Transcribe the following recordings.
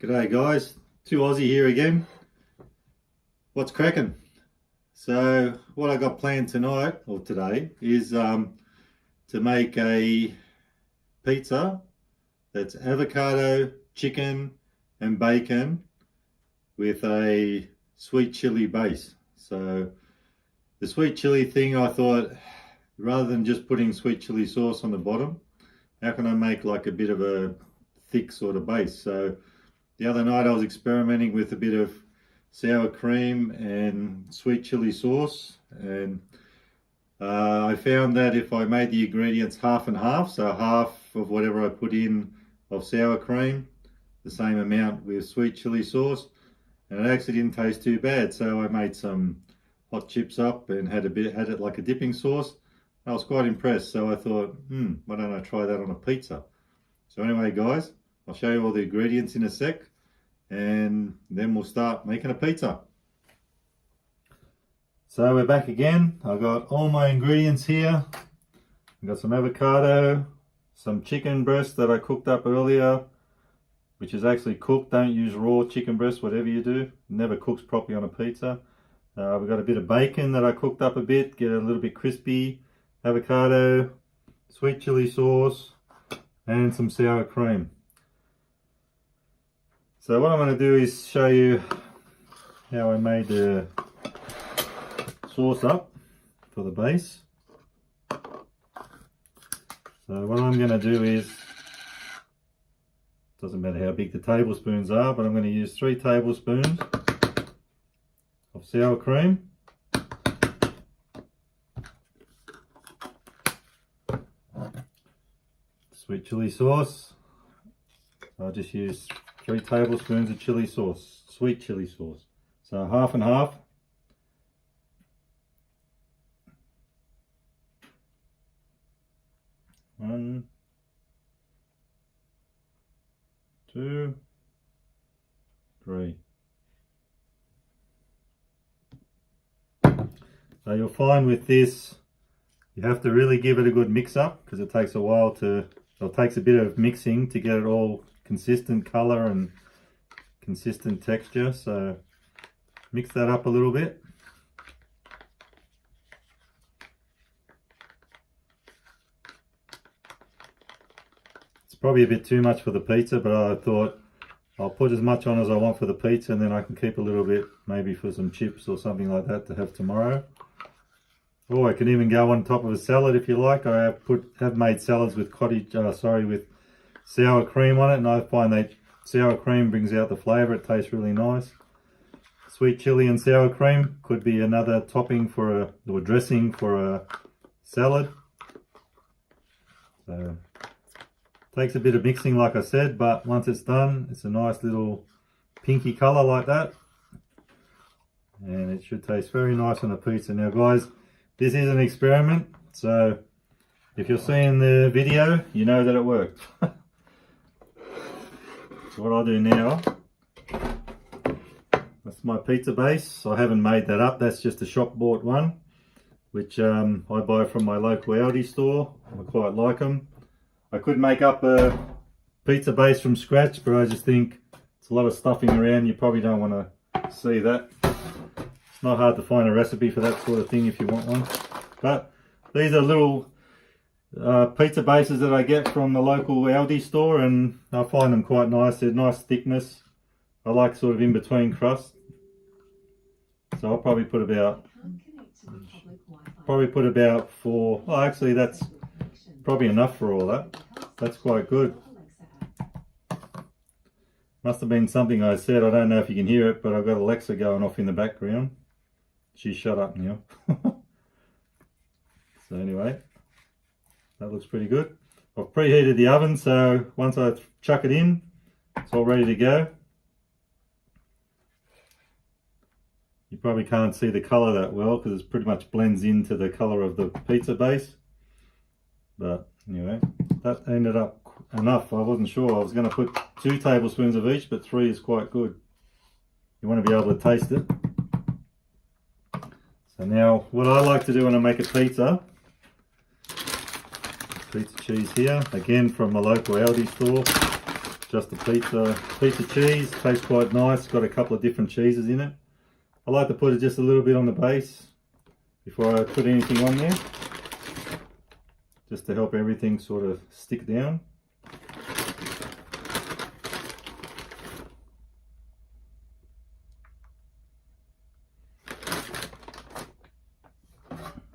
G'day guys, 2Aussie here again. What's cracking? So what I got planned tonight or today is to make a pizza that's avocado, chicken and bacon with a sweet chili base. So the sweet chili thing, I thought rather than just putting sweet chili sauce on the bottom, how can I make like a bit of a thick sort of base? So the other night I was experimenting with a bit of sour cream and sweet chili sauce, and I found that if I made the ingredients half and half, so half of whatever I put in of sour cream, the same amount with sweet chili sauce, and it actually didn't taste too bad. So I made some hot chips up and had it like a dipping sauce. I was quite impressed, so I thought, why don't I try that on a pizza? So anyway guys, I'll show you all the ingredients in a sec, and then we'll start making a pizza. So we're back again. I've got all my ingredients here. I've got some avocado, some chicken breast that I cooked up earlier, which is actually cooked. Don't use raw chicken breast, whatever you do. It never cooks properly on a pizza. We've got a bit of bacon that I cooked up a bit, get it a little bit crispy, avocado, sweet chili sauce, and some sour cream. So what I'm going to do is show you how I made the sauce up for the base. So what I'm going to do is, doesn't matter how big the tablespoons are, but I'm going to use 3 tablespoons of sour cream, sweet chili sauce. I'll just use 3 tablespoons of chili sauce, sweet chili sauce. So half and half. One, 2, 3. So you'll find with this, you have to really give it a good mix up, because it takes a while to, it takes a bit of mixing to get it all consistent color and consistent texture. So mix that up a little bit. It's probably a bit too much for the pizza, but I thought I'll put as much on as I want for the pizza, and then I can keep a little bit maybe for some chips or something like that to have tomorrow. Or I can even go on top of a salad if you like. I have made salads with with sour cream on it, and I find that sour cream brings out the flavour. It tastes really nice. Sweet chili and sour cream could be another topping for or dressing for a salad. So takes a bit of mixing, like I said, but once it's done, it's a nice little pinky colour like that, and it should taste very nice on a pizza. Now guys, this is an experiment, so if you're seeing the video, you know that it worked. So what I'll do now, that's my pizza base. I haven't made that up, that's just a shop bought one, which I buy from my local Aldi store. I quite like them. I could make up a pizza base from scratch, but I just think it's a lot of stuffing around. You probably don't want to see that. It's not hard to find a recipe for that sort of thing if you want one. But these are little pizza bases that I get from the local Aldi store, and I find them quite nice. They're nice thickness. I like sort of in between crust. So I'll probably put about 4. Oh, actually that's probably enough for all that. That's quite good. Must have been something I said. I don't know if you can hear it, but I've got Alexa going off in the background. She's shut up now. So anyway, that looks pretty good. I've preheated the oven, so once I chuck it in, it's all ready to go. You probably can't see the colour that well because it pretty much blends into the colour of the pizza base. But anyway, that ended up enough. I wasn't sure. I was going to put 2 tablespoons of each, but 3 is quite good. You want to be able to taste it. So now, what I like to do when I make a pizza, pizza cheese here, again from my local Aldi store. just a pizza cheese. Tastes quite nice. Got a couple of different cheeses in it. I like to put it just a little bit on the base before I put anything on there, just to help everything sort of stick down.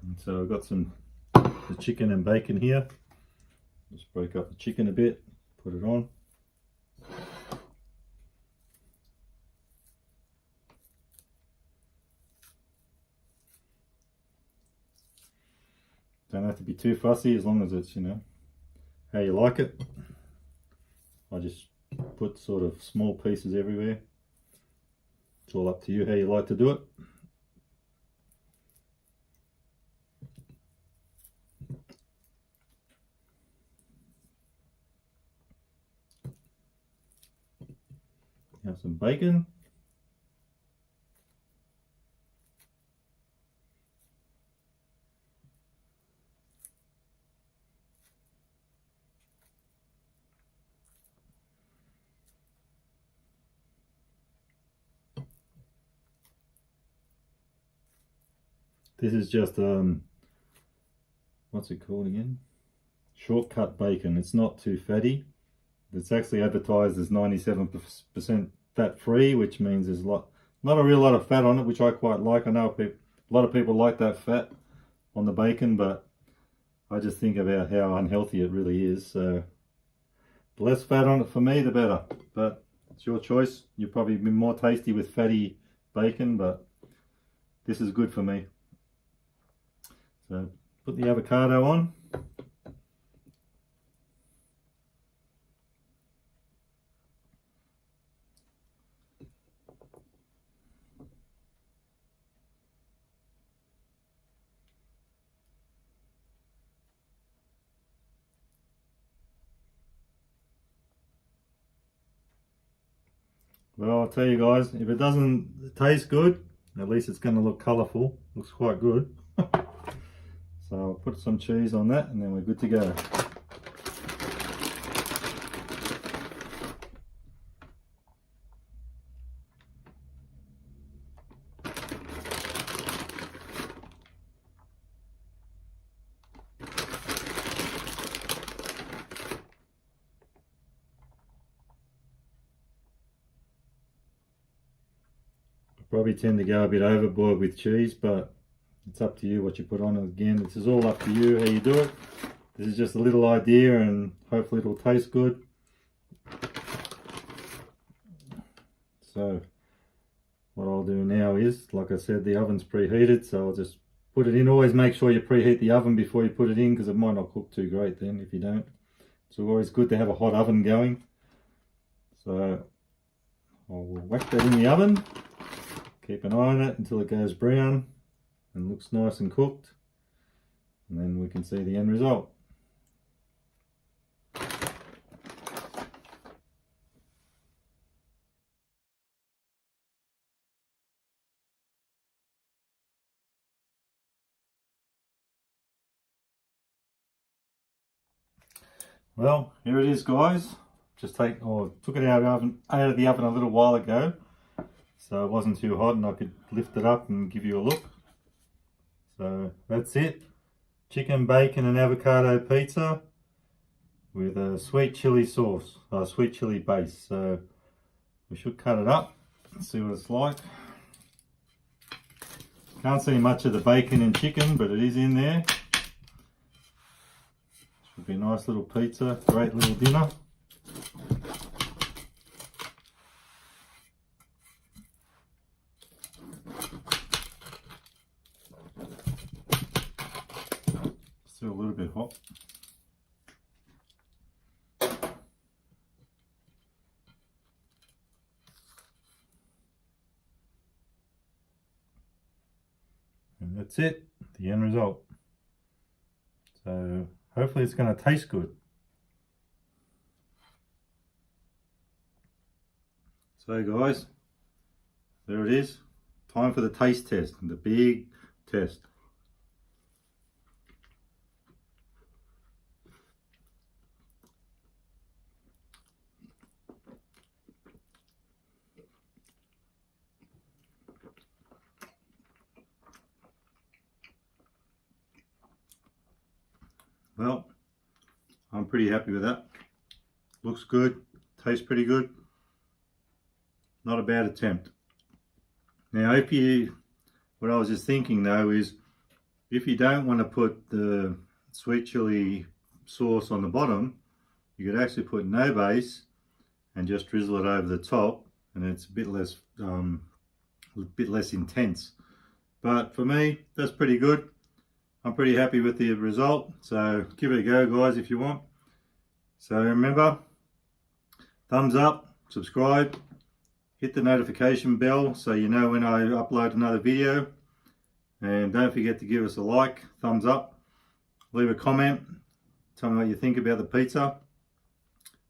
And so I've got the chicken and bacon here. Just break up the chicken a bit, put it on. Don't have to be too fussy, as long as it's, you know, how you like it. I just put sort of small pieces everywhere. It's all up to you how you like to do it. Have some bacon. This is just what's it called again? Shortcut bacon. It's not too fatty. It's actually advertised as 97% fat free, which means there's not a real lot of fat on it, which I quite like. I know a lot of people like that fat on the bacon, but I just think about how unhealthy it really is. So the less fat on it for me, the better. But it's your choice. You'll probably be more tasty with fatty bacon, but this is good for me. So put the avocado on. Well, I'll tell you guys, if it doesn't taste good, at least it's going to look colourful. Looks quite good. So I'll put some cheese on that and then we're good to go. Probably tend to go a bit overboard with cheese, but it's up to you what you put on it. Again, this is all up to you how you do it. This is just a little idea and hopefully it'll taste good. So what I'll do now is, like I said, the oven's preheated, so I'll just put it in. Always make sure you preheat the oven before you put it in, because it might not cook too great then if you don't. It's always good to have a hot oven going. So I'll whack that in the oven. Keep an eye on it until it goes brown and looks nice and cooked, and then we can see the end result. Well, here it is, guys. Just took it out of the oven a little while ago, so it wasn't too hot and I could lift it up and give you a look. So that's it. Chicken, bacon and avocado pizza with a sweet chili sauce, sweet chili base. So we should cut it up and see what it's like. Can't see much of the bacon and chicken, but it is in there. Should be a nice little pizza, great little dinner. Still a little bit hot. And that's it, the end result. So hopefully it's going to taste good. So guys, there it is. Time for the taste test, and the big test. Well, I'm pretty happy with that. Looks good, tastes pretty good. Not a bad attempt. Now, what I was just thinking though is, if you don't want to put the sweet chili sauce on the bottom, you could actually put no base and just drizzle it over the top, and it's a bit less intense. But for me, that's pretty good. I'm pretty happy with the result. So give it a go, guys, if you want. So remember, thumbs up, subscribe, hit the notification bell so you know when I upload another video. And don't forget to give us a like, thumbs up, leave a comment, tell me what you think about the pizza.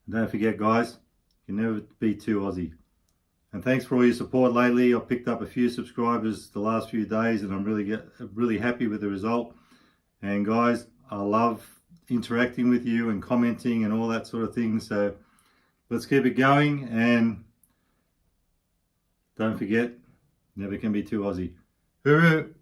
And don't forget, guys, you can never be too Aussie. And thanks for all your support lately. I've picked up a few subscribers the last few days, and I'm really happy with the result. And guys, I love interacting with you and commenting and all that sort of thing. So let's keep it going, and don't forget, never can be too Aussie. Hooroo!